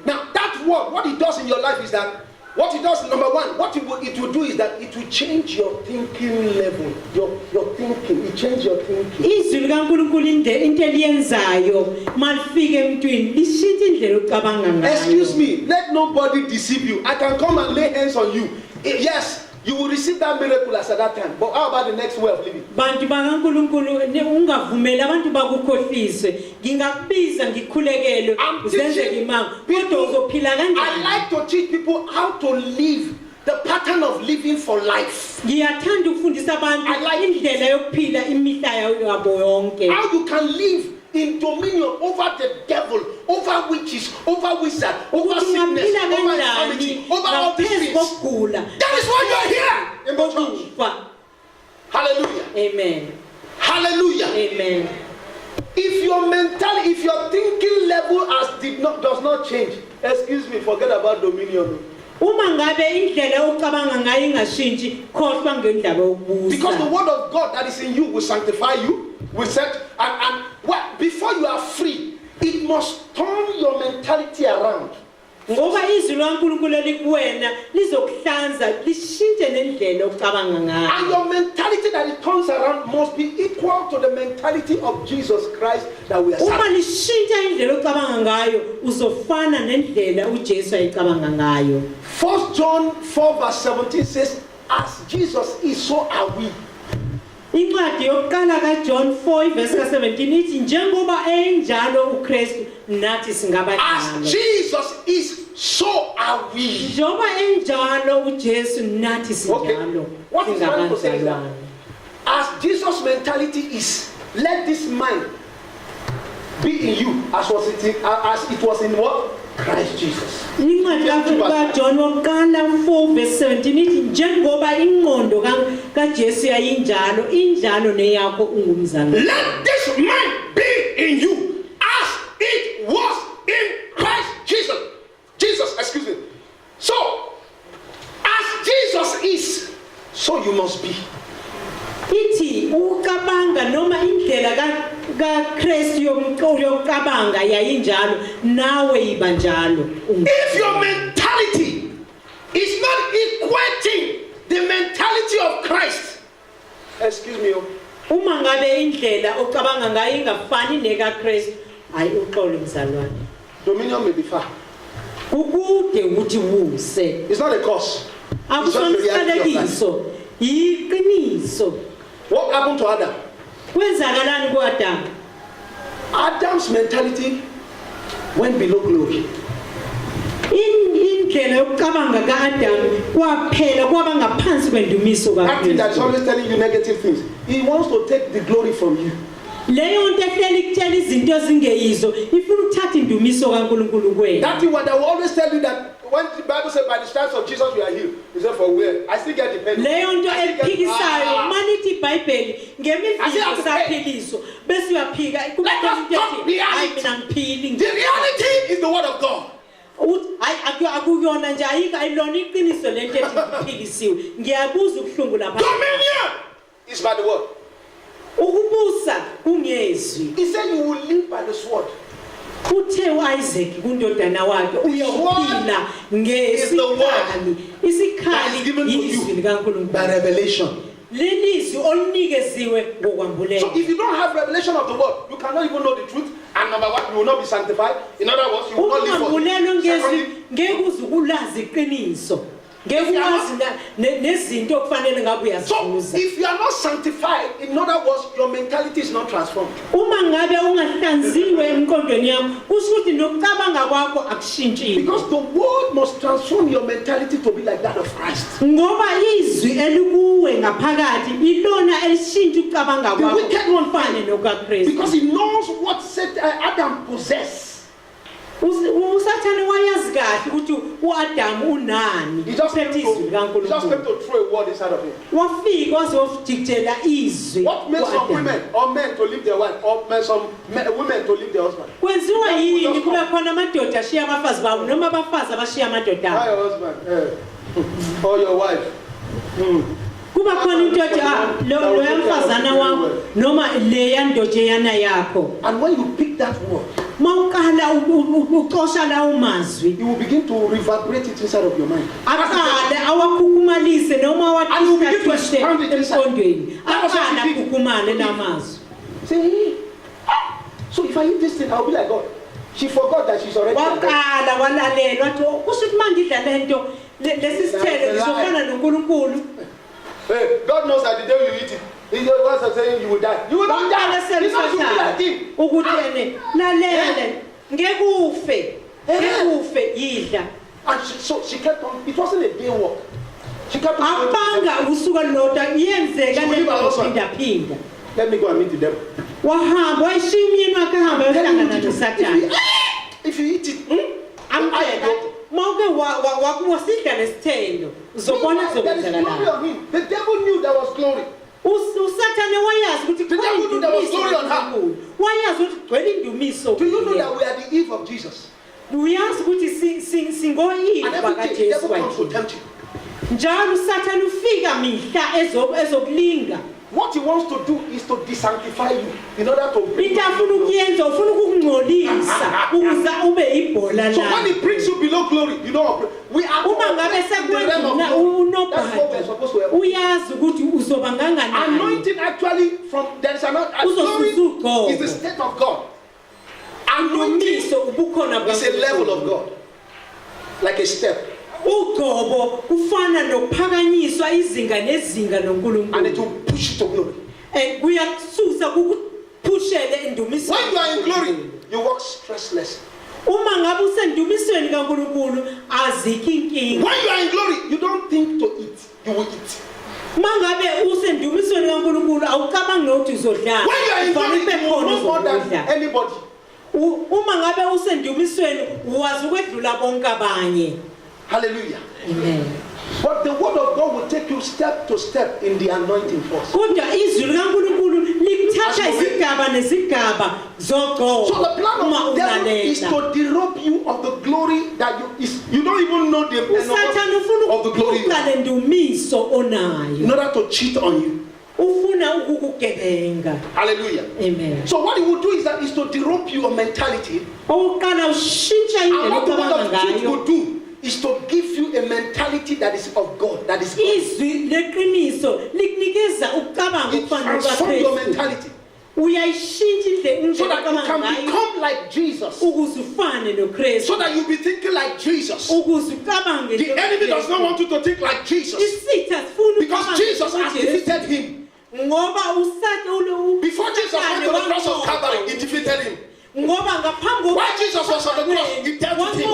that word, what it does in your life is that, what it does, number one, what it will do is that it will change your thinking level. Your thinking. It changes your thinking. Excuse me, let nobody deceive you. I can come and lay hands on you. Yes, you will receive that miracle as at that time. But how about the next way of living? I like to teach people how to live, the pattern of living for life. I like how you can live in dominion over the devil, over witches, over wizards, over sickness, over infirmity, over all these things. That is why you are here in the church. Hallelujah. Amen. Hallelujah. Amen. If your mentality, if your thinking level does not change, excuse me, forget about dominion. Because the word of God that is in you will sanctify you, will set, and what before you are free, it must turn your mentality around. And your mentality that it turns around must be equal to the mentality of Jesus Christ that we are serving. 1 John 4 verse 17 says, as Jesus is, so are we. John 4 verse 17 as Jesus is, so are we. Okay. What is trying to say is that as Jesus' mentality is, let this mind be in you as it was in what? Christ Jesus. John 4 verse 17 let this mind be in you as it was in Christ Jesus. Excuse me. So, as Jesus is, so you must be. If your mentality is not equating the mentality of Christ, excuse me, dominion may be far. It's not a curse. It's just the reality of life. What happened to Adam? Adam's mentality went below glory. Acting that is always telling you negative things. He wants to take the glory from you. That is what I will always tell you, that when the Bible says by the stripes of Jesus we are healed, he said for where? I still get the penny. The reality is the word of God. Dominion is by the word. He said you will live by the sword. Is the word that is given to you by revelation. So if you don't have revelation of the word, you cannot even know the truth. And number one, you will not be sanctified. In other words, you will not live for it. So if you are not sanctified, in other words, your mentality is not transformed. Because the word must transform your mentality to be like that of Christ. The wicked one finds, because he knows what Adam possessed. He just came to throw a word inside of him. What makes some women or men to leave their wife, or some women to leave their husband? Why your husband? Or your wife? And when you pick that word, You will begin to reverberate it inside of your mind. And you will begin to expand it inside. Say, hey, so if I eat this thing, I'll be like God. She forgot that she's already like God. Hey, God knows that the day you eat it, He was saying you will die. You will not die. He's not going to be like him. And so she kept on. It wasn't a day walk. She kept on. Let me go and meet the devil. If you eat it, I'm there is glory on him. The devil knew there was glory. The devil knew there was glory on her. Do you know that we are the Eve of Jesus? And every day the devil comes to tempt you. What he wants to do is to desanctify you in order to bring you. So when he brings you below glory, you know, we are in the realm of glory. That's what we're supposed to have. Anointing actually from there is another glory is the state of God. Anointing is a level of God, like a step. And it will push you to glory. When you are in glory, you walk stressless. When you are in glory, you don't think to eat, you will eat. When you are in glory, you know more than anybody. Hallelujah. Amen. But the word of God will take you step to step in the anointing force. So the plan of the devil is to derobe you of the glory that you don't even know the of the glory in order to cheat on you. Hallelujah. Amen. So what he will do is to derobe your mentality. And what the word of truth will do is to give you a mentality that is of God, that is God. It transforms your mentality. So that you can become like Jesus. So that you'll be thinking like Jesus. The enemy does not want you to think like Jesus. Because Jesus has defeated him. Before Jesus went to the cross of Calvary, he defeated him. While Jesus was on the cross, he dealt with him.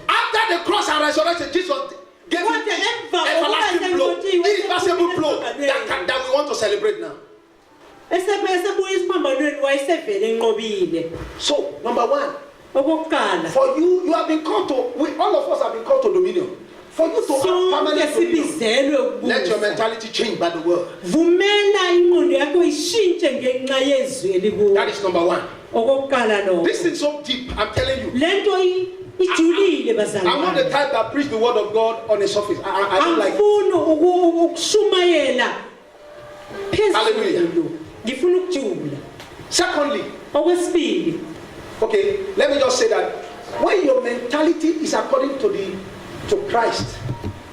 After the cross and resurrection, Jesus gave him everlasting blow, irreversible blow that we want to celebrate now. So, number one, for you have been called to, all of us have been called to dominion. For you to have permanent dominion, let your mentality change by the word. That is number one. This is so deep, I'm telling you. I'm not the type that preach the word of God on the surface. I don't like it. Hallelujah. Secondly, okay, let me just say that when your mentality is according to Christ,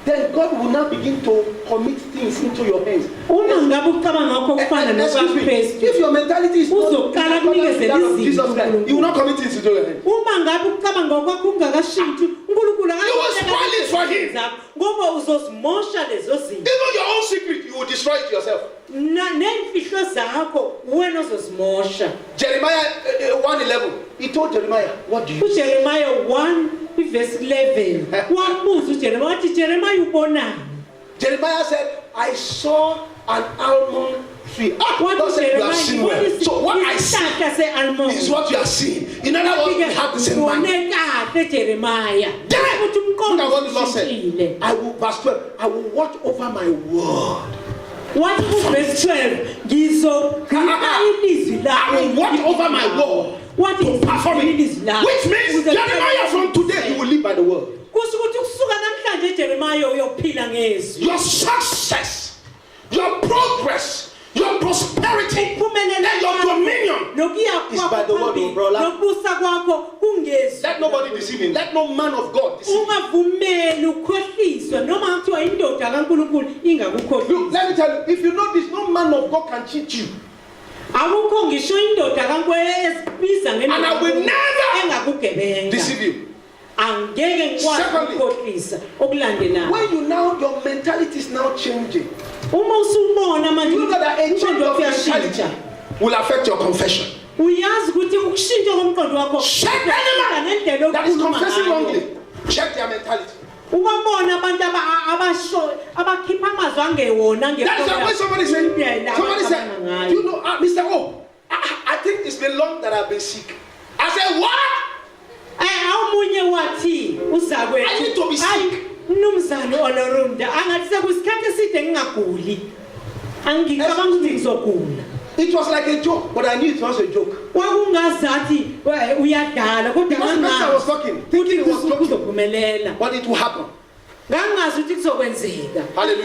then God will now begin to commit things into your hands. If your mentality is not according to that of Jesus Christ, He will not commit things into your hands. You will spoil it for Him. Even your own secret, you will destroy it yourself. Jeremiah 1:11. He told Jeremiah, what do you see? Jeremiah 1 verse 11. Jeremiah said, I saw an almond tree. God said you have seen well. So what I see is what you are seeing. In other words, we have the same mind. Then, look at what the Lord said. Verse 12, I will watch over my word. What verse 12? I will watch over my word. What is perform it? Which means Jeremiah from today you will live by the word. Your success, your progress, Your prosperity and your dominion is by the word of brother. Let nobody deceive him. Let no man of God deceive him. Look, let me tell you, if you know this, no man of God can cheat you. And I will never deceive you. Secondly, when you now, your mentality is now changing. You know that a change of mentality will affect your confession. Check any man that is confessing wrongly. Check their mentality. That is why somebody said, you know, Mr. O, I think it's been long that I've been sick. I said, what? I need to be sick. It was like a joke, but I knew it was a joke. Because the person I was talking, thinking it was joking, but it will happen. Hallelujah.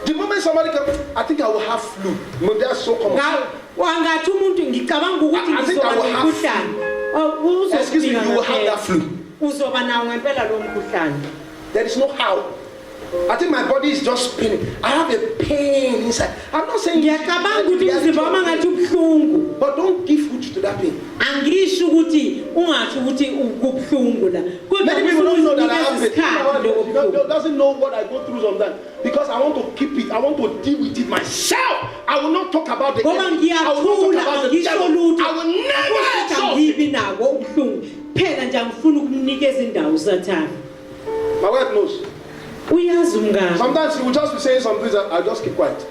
The moment somebody comes, I think I will have flu. No, they are so common. I think I will have flu. Excuse me, you will have that flu. There is no how. I think my body is just spinning. I have a pain inside. I'm not saying but don't give food to that pain. Many people don't know that I have pain. They doesn't know what I go through sometimes. Because I want to keep it. I want to deal with it myself. I will not talk about the enemy. I will not talk about the devil. I will never exalt. My wife knows. Sometimes he will just be saying some things and I'll just keep quiet.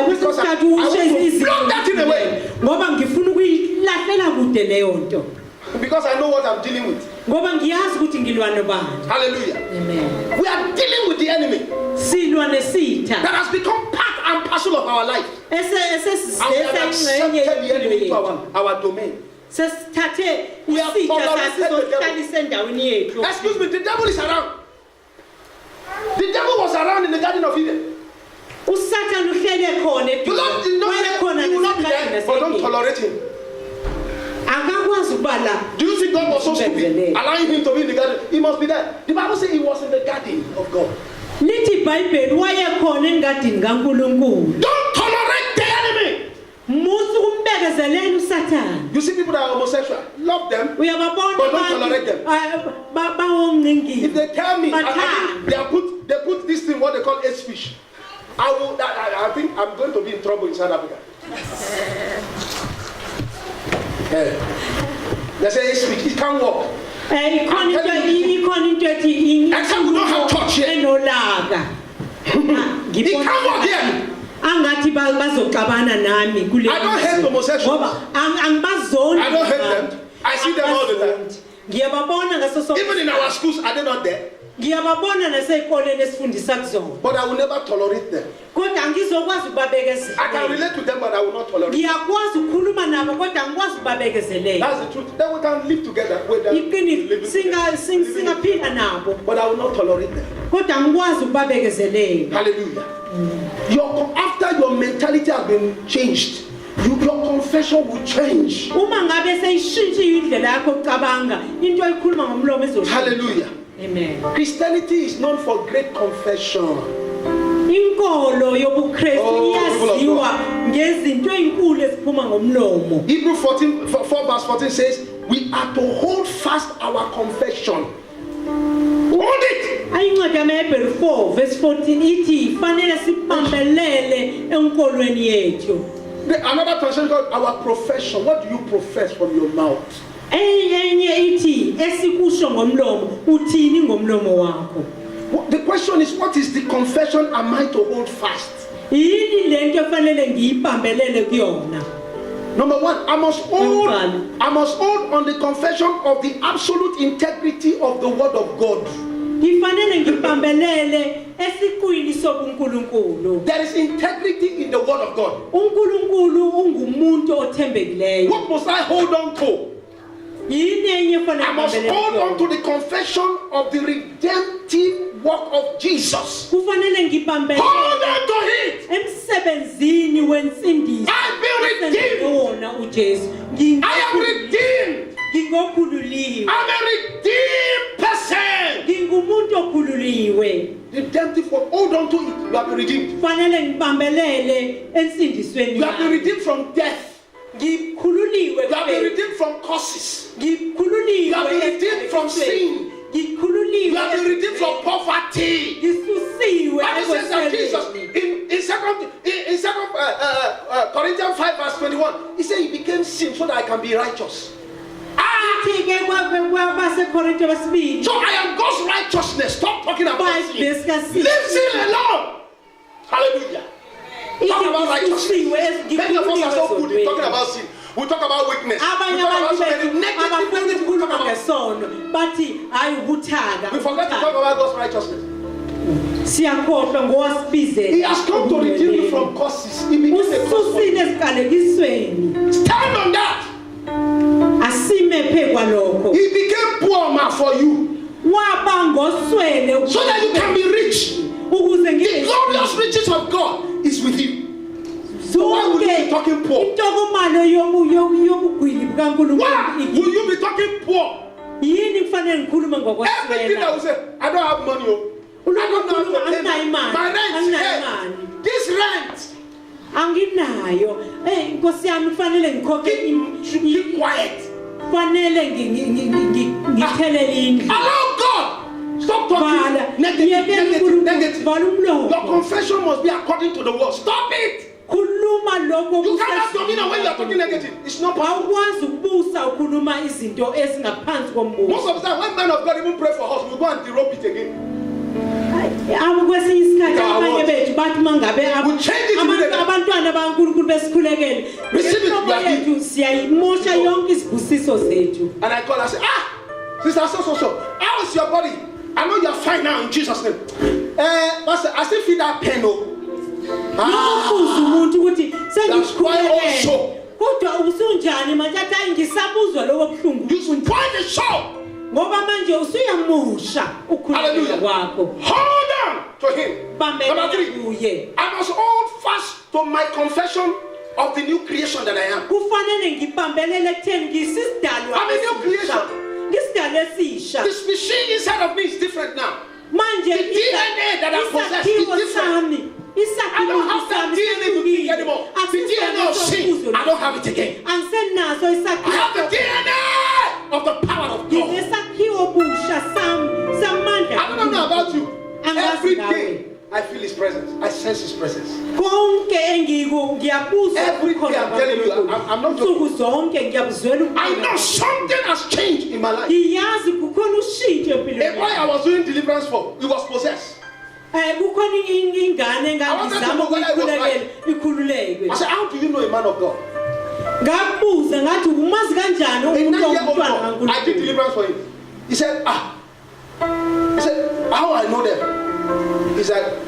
Because I want to block that thing away. Because I know what I'm dealing with. Hallelujah. Amen. We are dealing with the enemy that has become part and parcel of our life. And we have accepted the enemy into our domain. We have tolerated the devil. Excuse me, the devil is around. The devil was around in the Garden of Eden. You will not be there, but don't tolerate him. Do you think God was so stupid, allowing him to be in the garden? He must be there. The Bible says he was in the garden of God. Don't tolerate the enemy. You see people that are homosexual, love them, but don't tolerate them. If they tell me they put this thing, what they call hate speech, I think I'm going to be in trouble in South Africa. They say hate speech, it can't work. Except we don't have church here. It can't work here. I don't hate homosexuals. I don't hate them. I see them all the time. Even in our schools, are they not there? But I will never tolerate them. I can relate to them, but I will not tolerate them. That's the truth. Then we can live together with them. But I will not tolerate them. Hallelujah. After your mentality has been changed, your confession will change. Hallelujah. Amen. Christianity is known for great confession. Hebrews 4:14 says, we are to hold fast our confession. Hold it. Hebrews 4:14 Another translation called our profession. What do you profess from your mouth? The question is, what is the confession am I to hold fast? Number one, I must hold on the confession of the absolute integrity of the word of God. There is integrity in the word of God. What must I hold on to? I must hold on to the confession of the redemptive work of Jesus. Hold on to it. I've been redeemed. I am redeemed. I'm a redeemed person. Redemptive work. Hold on to it. You have been redeemed. You have been redeemed from death. You have been redeemed from curses. You have been redeemed from sin. You have been redeemed from poverty. Bible says that Jesus in 2 Corinthians 5 verse 21, he said he became sin so that I can be righteous. So I am God's righteousness. Stop talking about sin. Leave sin alone. Hallelujah. Talk about righteousness. Many of us are so good in talking about sin. We talk about weakness. We talk about so many negative things. We talk about. We forget to talk about God's righteousness. He has come to redeem you from curses. He became a curse for you. Stand on that. He became poor man for you, so that you can be rich. The glorious riches of God is with you. So why would you be talking poor? Why will you be talking poor? Everything that we say, I don't have money. I don't know how to pay my rent. Hey, this rent. Keep quiet. Allow God. Stop talking negative. Your confession must be according to the word. Stop it. You can't have dominion when you are talking negative. It's not possible. Most of the time, when men of God even pray for us, we go and derope it again. We change it immediately. Receive it. And I call and say, sister, so, how is your body? I know you're fine now in Jesus' name. I still feel that pain. That's why also you spoil the show. Hallelujah. Hold on to him. Number 3, I must hold fast to my confession of the new creation that I am. I'm a new creation. The species inside of me is different now. The DNA that I possess is different. I don't have that DNA to think anymore. The DNA of sin, I don't have it again. I have the DNA of the power of God. I don't know about you. Every day I feel His presence. I sense His presence. Every day I'm telling you, I'm not joking. I know something has changed in my life. A boy I was doing deliverance for, he was possessed. I wanted to know whether I was right. I said, how do you know a man of God? A 9-year-old boy, I did deliverance for him. He said, how I know them? He said,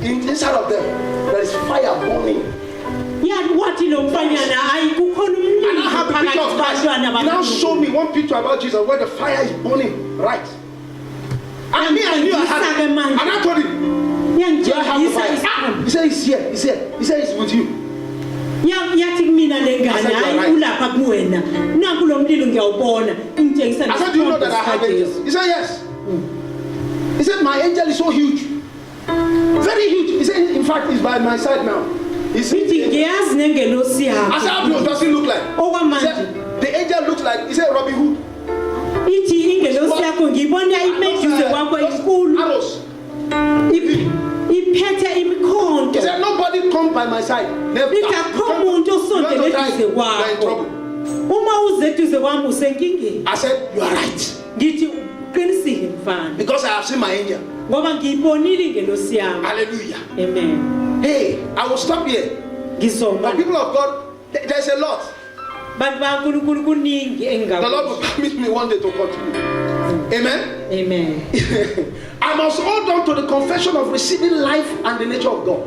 inside of them, there is fire burning. And I have a picture of Christ. He now showed me one picture about Jesus where the fire is burning right. And me, I knew I had it. And I told him, do I have the fire? He said, he's here. He said, he's with you. I said, do you know that I have angels? He said, yes. He said, my angel is so huge. Very huge. He said, in fact, he's by my side now. I said, how does he look like? He said, the angel looks like, he said, Robin Hood. Arrows. He said, nobody come by my side. Never. You want to die, you are in trouble. I said, you are right. Because I have seen my angel. Hallelujah. Amen. Hey, I will stop here. But people of God, there's a lot. The Lord will permit me one day to continue. Amen? Amen. I must hold on to the confession of receiving life and the nature of God.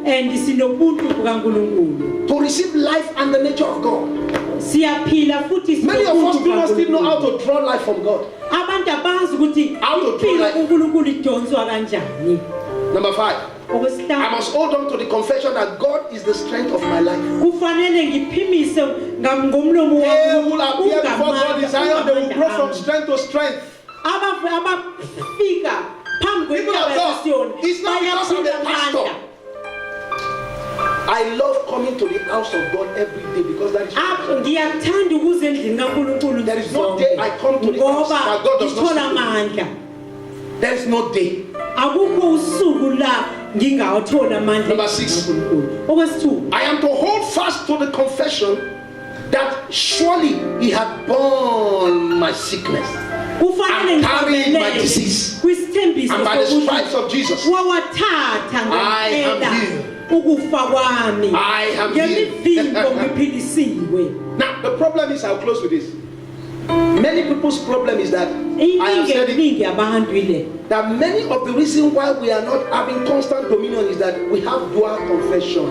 and sinobuntu bukaNkulunkulu. To receive life and the nature of God. Siyaphila futhi Many of us sinobuntu do not still know how bukaNkulunkulu. to draw life from God. Abantu abazi ukuthi How to draw impilo life. kuNkulunkulu idonswa kanjani. Number 5. I Okwesihlanu, must hold on to the confession that God is the strength of my life. kufanele ngiphimise ngomlomo They wami will appear before God in Zion. They will grow from ungamandla. strength to strength. Abafika phambi People of kwentaba God, yasiyoni it's not because I'm a pastor. I love coming to the house of God every day because that is what Ngiyathanda ukuze endlini kaNkulunkulu. There is no day I come to the house that God does not ngithola speak. amandla. there is no day. Akukho usuku la ngingawathola amandla. Number 6. kaNkulunkulu. Okwesithuba, I am to hold fast to the confession that surely He had borne my sickness kufanele and carried my ngibambelele disease, kwisithembiso and by the sokuthi stripes of Jesus wawathatha I am ngempela healed. ukufa kwami. I am healed. Ngemivimbo ngiphilisiwe. Now the problem is, I'll close with this. Many people's problem is that I have Iningi said it, eningi abantu ile. that many of the reason why we are not having constant dominion is that we have dual confession.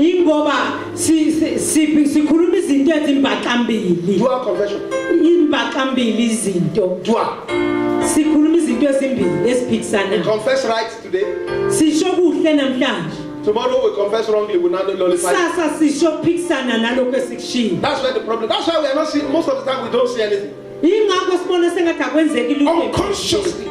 Ingoba sikhuluma izinto ezimbaxambili. Dual confession. Imbaxambili izinto. Dual. Sikhuluma izinto ezimbili esiphikisana. Confess right today. Sisho kuhle namhlanje. Tomorrow we confess wrongly. We not nullify. Sasa sisho phikisana nalokho esikushilo. That's where the problem. That's why we are not seeing. Most of the time we don't see anything. Ingakho sibona sengathi akwenzeki lutho. Unconsciously.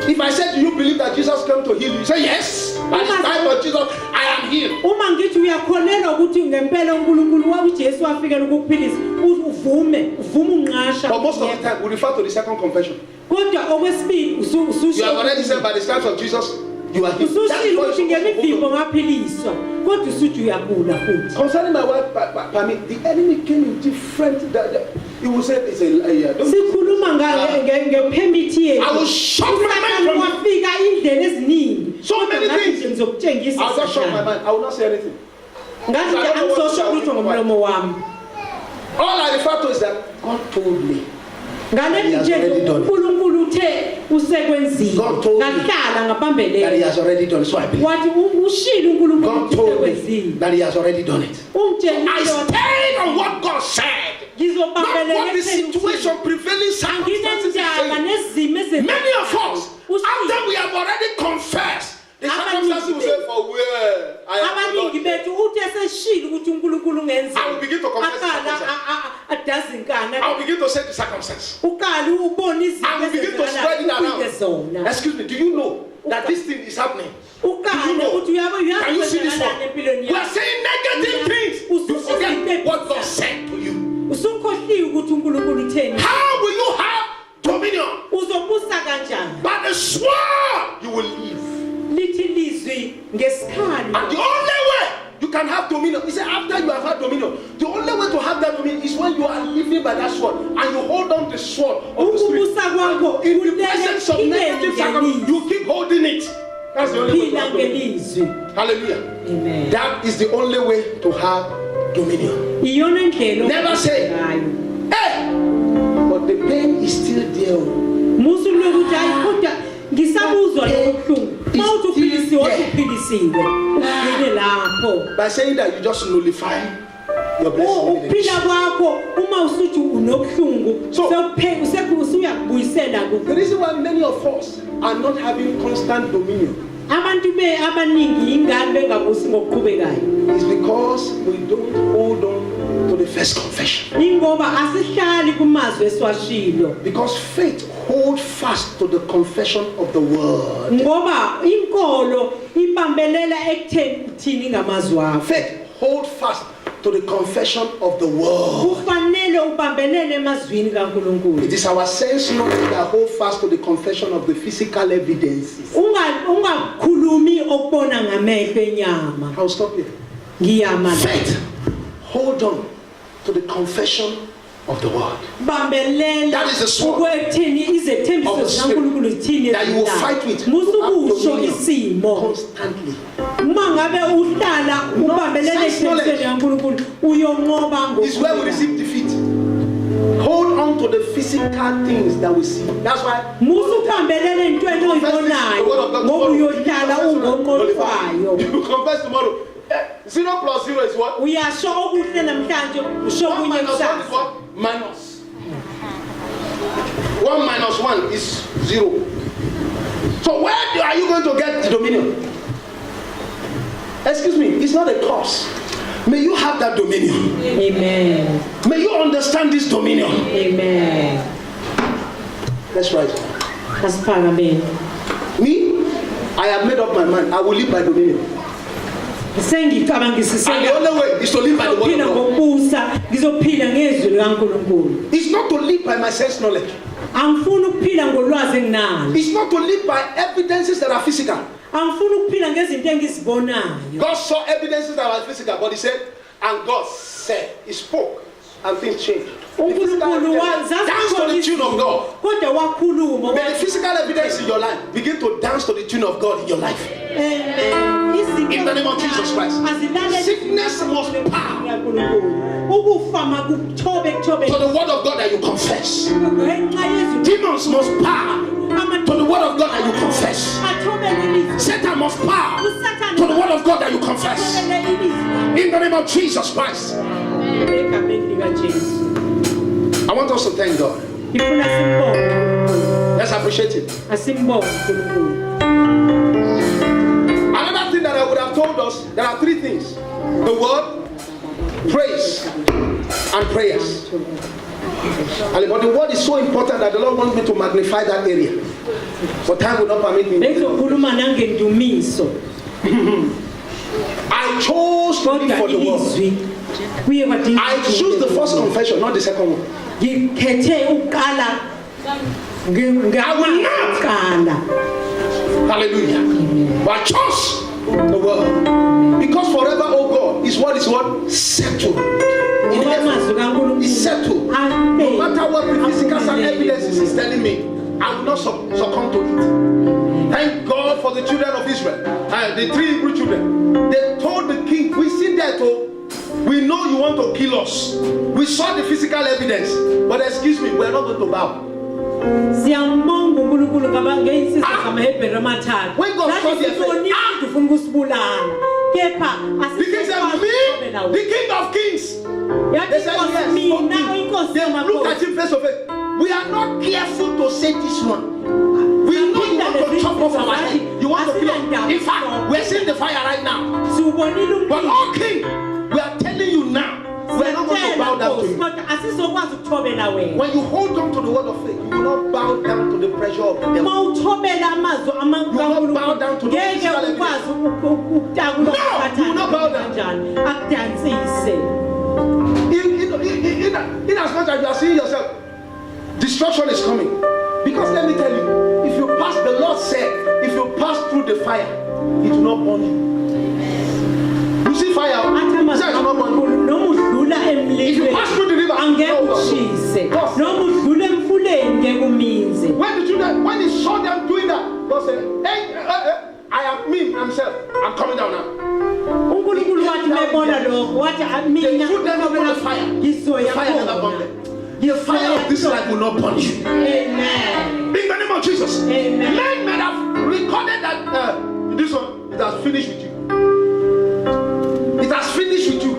If I said, do you believe that Jesus came to heal you? You say yes. By the time of Jesus, I am healed. Uma ngithi uyakholelwa ukuthi ngempela uNkulunkulu waUjesu wafikela ukukuphilisa, uvume unqasha. But most of the time we refer to the second confession. Kodwa okwesibili You have already said by the stripes of Jesus, you are healed. That's usushilo what ukuthi you're supposed to ngemivimbo hold on. ngaphiliswa. Kodwa usuthi uyagula futhi. Concerning my wife, the enemy came in different. He will say it's a liar. Don't Sikhuluma ngepermit yethu. I will shut my mind from you. Wafika indlela eziningi. So many things. Ngizokutshengisa. I'll just shut my mind. I will not say anything. Ngathi nje angizosho lutho ngomlomo wami. All I refer to is that God told me. Ngale nje uNkulunkulu uthe usekwenziwe. God told me Ngahlala that He ngapambelele. has already done it. So I believe. Wathi ushilo uNkulunkulu God told me usekwenziwe. that He has already done it. I Umtshela stand on what God said. Not what the situation, prevailing circumstances is saying. Many of us, after we have already confessed, the circumstances will say, for where I am the abaningi Lord. bethu uthi eseshilo ukuthi uNkulunkulu ungenza. I will begin to confess the circumstance. Adazinkana. I will begin to say the circumstance. Uqala ubona izinto I will begin to spread it ezenzakalayo. around. Excuse me, do you know that this thing is happening? Uqala ukuthi uyabe Can you see this one? empilweni We are saying negative things. You forget what God said to you. Usukhohliwe ukuthi uNkulunkulu utheni. How will you have dominion? Uzobusa kanjani? By the sword you will live. Lithi lizwi ngesikhali. And the only way you can have dominion, he said, after you have had dominion, the only way to have that dominion is when you are living by that sword and you hold on the sword of the spirit. Ukubusa kwakho In the presence of negative circumstances, you keep holding it. That's the only way to phila have dominion. ngelizwi. Hallelujah. Amen. That is the only way to have dominion. Iyona ndlela. Never say, hey, but the pain is still there. Musu lokuthi hayi kodwa ngisabuzwa lobuhlungu. Mawuthi uphilisiwe uphilisiwe. Ugcine lapho. By saying that, you just nullify your blessing. Uphila kwakho uma usuthi unobuhlungu usuyakubuyisela The reason why many of us are not having constant dominion abantu abaningi ingane bengabusi ngokuqhubekayo is because we don't hold on to the first confession. ingoba asihlali kumazwi esiwashilo Because faith holds fast to the confession of the word. ngoba inkolo ibambelela ekuthini ngamazwi akho Faith holds fast to the confession of the word. kufanele ubambelele emazwini kaNkulunkulu It is our sense knowledge that hold fast to the confession of the physical evidences. ungakhulumi okubona ngamehlo enyama I'll stop here. ngiyama Faith, hold on to the confession of the word. bambelela That is the sword ukwethini of izethembiso the spirit zikaNkulunkulu zithini that you will fight with to musukusho have dominion isimo constantly. uma ngabe uhlala ubambelele sense knowledge ithembisweni kaNkulunkulu uyonqoba Is where we receive defeat. Hold on to the physical things that we see. That's why musukhambelele entweni oyibonayo ngoba uyohlala ungonqolwayo. You confess tomorrow. 0 plus 0 is what? Uyasho okuhle namhlanje usho 1 kunye minus 1 is kusasa. what? Minus. 1 minus 1 is 0. So where are you going to get the dominion? Excuse me, it's not a curse. May you have that dominion. Amen. May you understand this dominion. Amen. Let's rise. Asiphakame. Me, I have made up my mind. I will live by dominion. Sengicabangisise. And the only way is to live by the word of God. ngokubusa ngizophila ngezwi likaNkulunkulu. It's not to live by my sense knowledge. Angifuni ukuphila ngolwazi enginalo. It's not to live by evidences that are physical. Angifuni ukuphila ngezinto engizibonayo. God saw evidences that are physical, but he said, and God said, he spoke, and things changed. The physical uNkulunkulu evidence, dance to the tune of God. kodwa wakhuluma. May the physical evidence in your life begin to dance to the tune of God in your life. In the name of Jesus Christ. Sickness must bow to the word of God that you confess. Demons must bow to the word of God that you confess. Satan must bow to the word of God that you confess. In the name of Jesus Christ. I want us to thank God. Let's appreciate Him. Another thing that I would have told us, there are 3 things: the word, praise, and prayers. But the word is so important that the Lord wants me to magnify that area. But time will not permit me. I chose to live for the word. I choose the first confession, not the second one. Hallelujah. But I chose the word. Because forever, oh God, is what settled. In heaven, it's settled. No matter what the physical evidence is telling me, I will not succumb to it. Thank God for the children of Israel. The 3 Hebrew children. They told the king, we sit there to, we know you want to kill us. We saw the physical evidence. But excuse me, we are not going to bow. When God saw the the king of kings. They said yes. They look at him face to face. We are not careful to say this one. We know you want to chop off our head. You want to kill us. In fact, we are seeing the fire right now. But oh king, we are telling you now, we are not going to bow down to you. When you hold on to the word of faith, you will not bow down to the pressure of the devil. You will not bow down to the physical evidence. No, you will not bow down. In as much as you are seeing yourself, destruction is coming. Because let me tell you, if you pass, the Lord said, if you pass through the fire, it will not burn you. You see fire, it will not burn you. If you pass through the river, when he saw them doing that, God said, hey, I am me, myself, I'm coming down now. They threw them into the fire. The fire never burned them. The fire of this life will not burn you. Amen. In the name of Jesus. Amen. Men might have recorded that this one, it has finished with you. It has finished with you.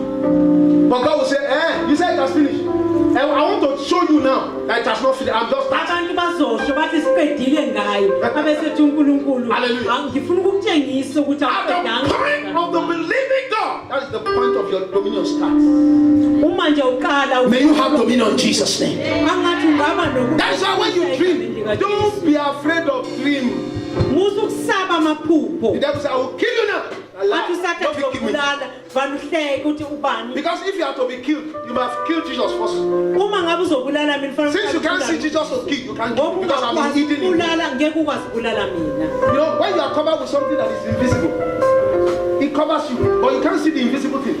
But God will say, you said it has finished. And I want to show you now that it has not finished. I'm just starting. Hallelujah. At the point of the believing God, that is the point of your dominion starts. May you have dominion in Jesus' name. That is why when you dream, don't be afraid of dream. The devil says, I will kill you now. Don't be killing me. Because if you are to be killed, you must kill Jesus first. Since you can't see Jesus to kill, you can't kill him because I'm hidden in him. You know, when you are covered with something that is invisible, it covers you, but you can't see the invisible thing.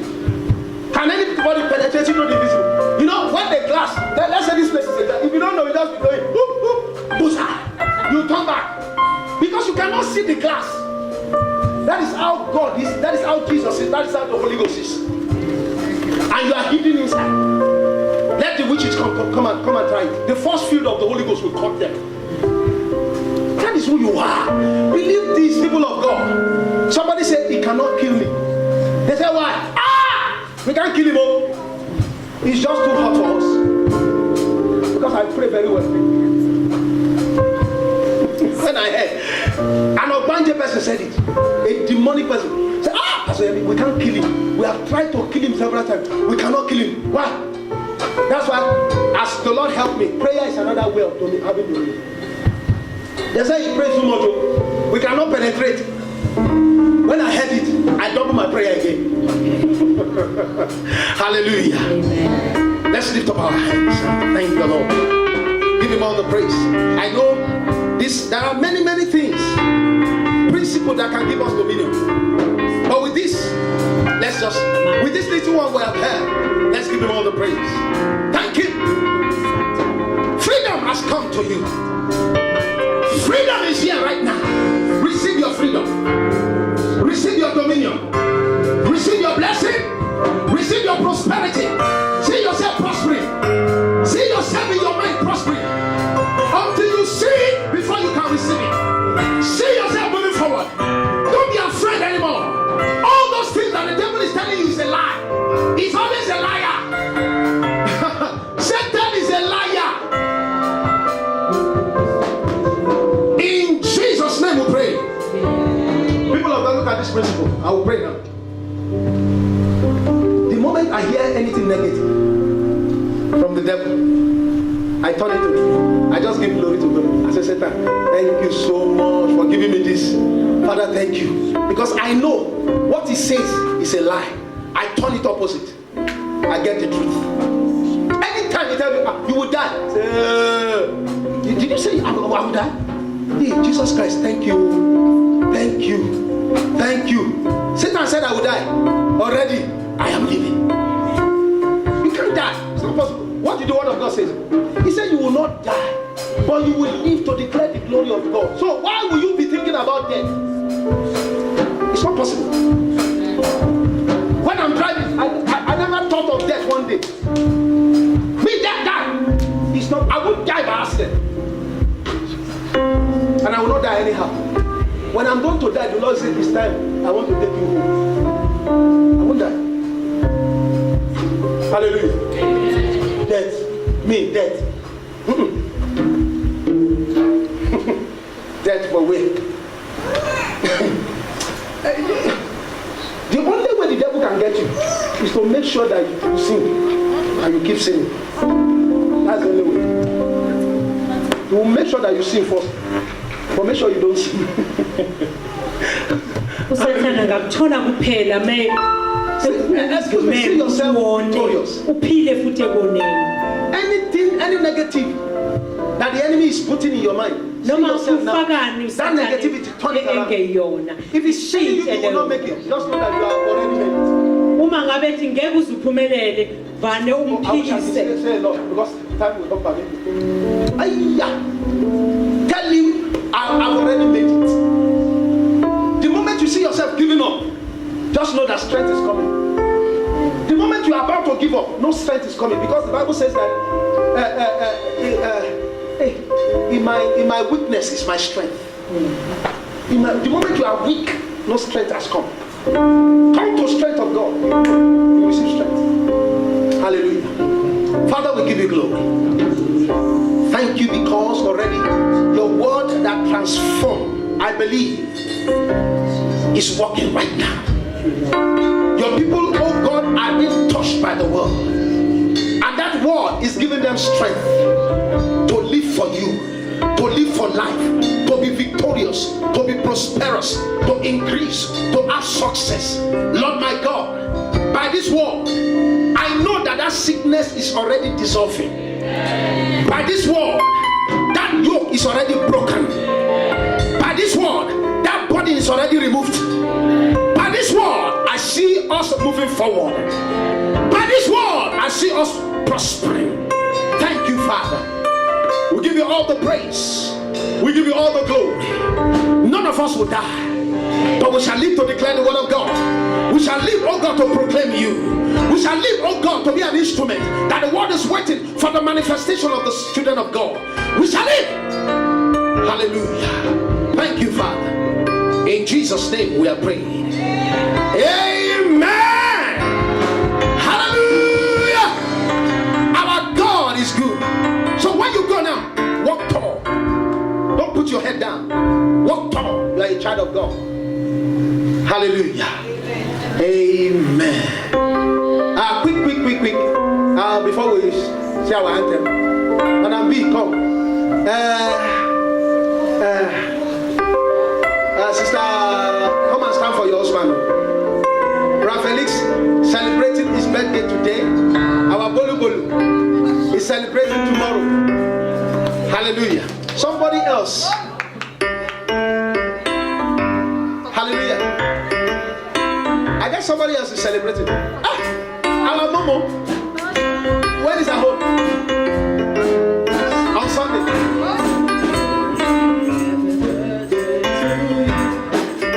Can anybody penetrate you know the invisible? You know, when the glass, let's say this place is a glass, if you don't know, you just be going, whoop, whoop, boosa. You turn back. Because you cannot see the glass. That is how God is, that is how Jesus is, that is how the Holy Ghost is. And you are hidden inside. Let the witches come and try it. The first field of the Holy Ghost will cut them. That is who you are. Believe these people of God. Somebody said he cannot kill me. They say why? We can't kill him. Oh. It's just too hot for us. Because I pray very well. When I heard an Obanje person said it, a demonic person said, I said, we can't kill him. We have tried to kill him several times. We cannot kill him. Why? That's why, as the Lord helped me, prayer is another way of having dominion. They say you pray too much, we cannot penetrate. When I heard it, I double my prayer again. Hallelujah. Amen. Let's lift up our hands. Thank the Lord. Give him all the praise. I know there are many things, principles that can give us dominion. But with this little one we have heard, let's give him all the praise. Thank him. Freedom has come to you. Freedom is here right now. Receive your freedom. Receive your dominion. Receive your blessing. Receive your prosperity. See yourself prospering. See yourself in your mind prospering. Until you see it before you can receive it. See yourself moving forward. Don't be afraid anymore. All those things that the devil is telling you is a lie. He's always a liar. Satan is a liar. In Jesus' name we pray. People of God, look at this principle. I will pray now. The moment I hear anything negative from the devil, I turn it to him. I just give glory to God. I say, Satan, thank you so much for giving me this. Father, thank you. Because I know what he says is a lie. I turn it opposite. I get the truth. Anytime you tell me, you will die. Say, did you say I will die? Hey, Jesus Christ, thank you. Thank you. Thank you. Satan said I will die. Already, I am living. You can't die. It's not possible. What did the word of God say? He said you will not die, but you will live to declare the glory of God. So why will you be thinking about death? It's not possible. When I'm driving, I never thought of death one day. Me die. It's not. I won't die by accident, and I will not die anyhow. When I'm going to die, the Lord said, "This time I want to take you home." I won't die. Hallelujah. Death. Me, death. Death for way. The only way the devil can get you is to make sure that you sin and you keep sinning. That's the only way. He will make sure that you sin first, but make sure you don't sin. See yourself victorious. Anything, any negative that the enemy is putting in your mind, see yourself now. That negativity, turn it around. If it's saying you will not make it, just know that you are already made it. I shall say a lot because time will not permit me. Tell him I've already made it. The moment you see yourself giving up, just know that strength is coming. The moment you are about to give up, no strength is coming, because the Bible says that in my weakness is my strength. The moment you are weak, no strength has come. Come to strength of God. You receive strength. Hallelujah. Father, we give you glory. Thank you because already your word that transforms, I believe, is working right now. Your people, oh God, are being touched by the word. And that word is giving them strength to live for you, to live for life, to be victorious, to be prosperous, to increase, to have success. Lord my God, by this word, I know that sickness is already dissolving. By this word, that yoke is already broken. By this word, that burden is already removed. By this word, I see us moving forward. By this word, I see us prospering. Thank you, Father. We give you all the praise. We give you all the glory. None of us will die, but we shall live to declare the word of God. We shall live, oh God, to proclaim you. We shall live, oh God, to be an instrument that the world is waiting for the manifestation manifestation of the children of God, we shall live. Hallelujah. Thank you, Father. In Jesus' name we are praying. Amen. Hallelujah. Our God is good. So when you go now, walk tall. Don't put your head down. Walk tall. You are a child of God. Hallelujah. Amen. Quick. Before we say our anthem, Madam B, come. Sister, come and stand for your husband. Felix celebrating his birthday today. Our Bolu is celebrating tomorrow. Hallelujah. Somebody else. Hallelujah. I guess somebody else is celebrating. Our Momo. When is at home? On Sunday.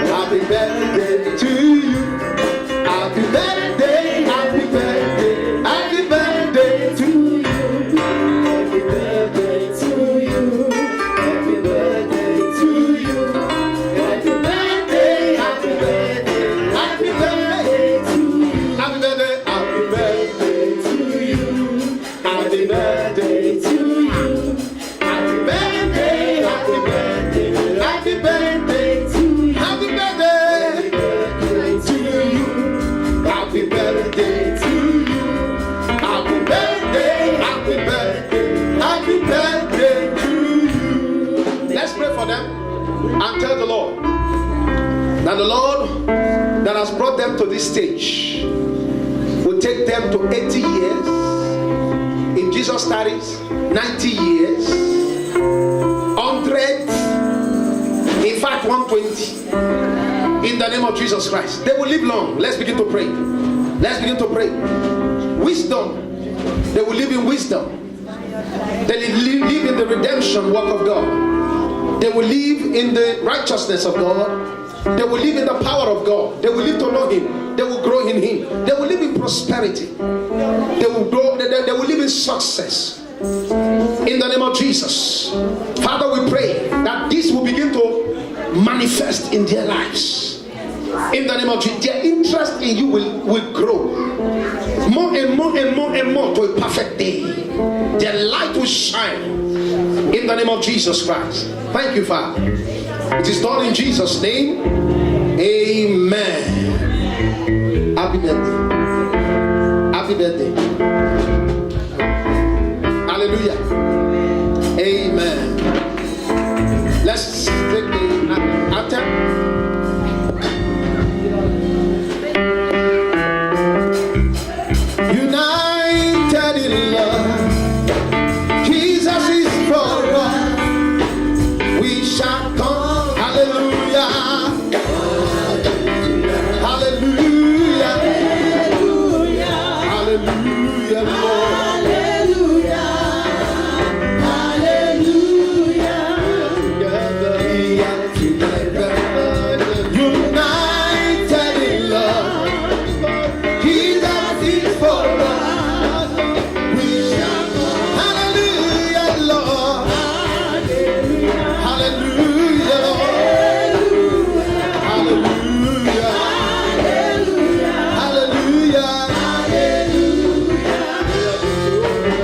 Happy birthday to you. Happy birthday, happy birthday, happy birthday to you. Happy birthday to you. Happy birthday to you. Happy birthday, happy birthday, happy birthday to you. Happy birthday, happy birthday to you. Happy birthday to you. Happy birthday, happy birthday, happy birthday to you. Happy birthday to you. Happy birthday to you. Happy birthday, happy birthday, happy birthday to you. Let's pray for them and tell the Lord that the Lord that has brought them to this stage will take them to 80 years. If Jesus tarries, 90 years, 100, in fact 120. In the name of Jesus Christ, they will live long. Let's begin to pray. Let's begin to pray. Wisdom. They will live in wisdom. They will live in the redemption work of God. They will live in the righteousness of God. They will live in the power of God. They will live to know Him. They will grow in Him. They will live in prosperity. They will grow. They will live in success. In the name of Jesus, Father, we pray that this will begin to manifest in their lives. In the name of Jesus, their interest in you will grow more and more and more and more to a perfect day. Their light will shine in the name of Jesus Christ. Thank you, Father. It is done in Jesus' name. Amen. Happy birthday. Happy birthday. Hallelujah. Amen. Let's take the anthem. United in love, Jesus is for us. We shall come. Hallelujah. Hallelujah. Hallelujah. Hallelujah. Hallelujah. Together we are together. United in love. Jesus is for us. We shall go. Hallelujah, Lord. Hallelujah, Lord. Hallelujah. Hallelujah.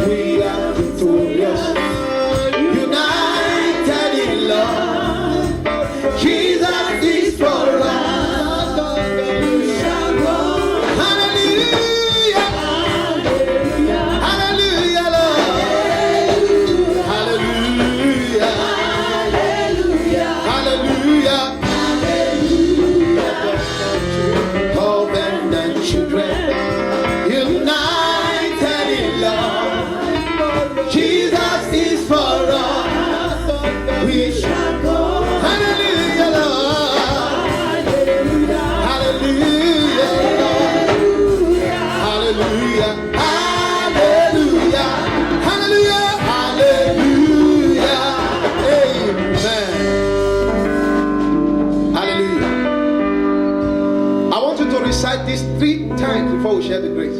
We are victorious. United in love. Jesus is for us. We shall go. Hallelujah. Hallelujah, Lord. Hallelujah. Hallelujah. Covenant children, united in love. Jesus is for us. We shall go. Hallelujah, Lord. Hallelujah, Lord. Hallelujah. Hallelujah. Hallelujah. Hallelujah. Amen. Hallelujah. I want you to recite this 3 times before we share the grace.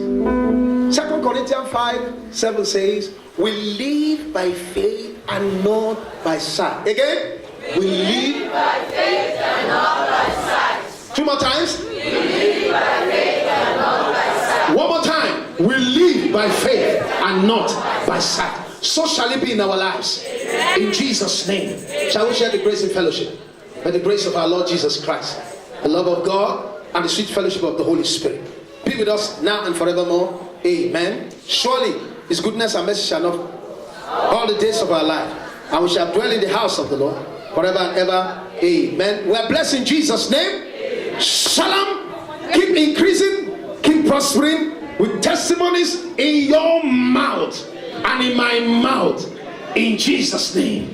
2 Corinthians 5:7 says, We live by faith and not by sight. Again, we live by faith and not by sight. 2 more times. We live by faith and not by sight. 1 more time. We live by faith and not by sight. So shall it be in our lives. In Jesus' name. Shall we share the grace and fellowship? By the grace of our Lord Jesus Christ, the love of God, and the sweet fellowship of the Holy Spirit be with us now and forevermore. Amen. Surely His goodness and mercy shall not all the days of our life, and we shall dwell in the house of the Lord forever and ever. Amen. We are blessed in Jesus' name. Shalom. Keep increasing, keep prospering with testimonies in your mouth and in my mouth, in Jesus' name.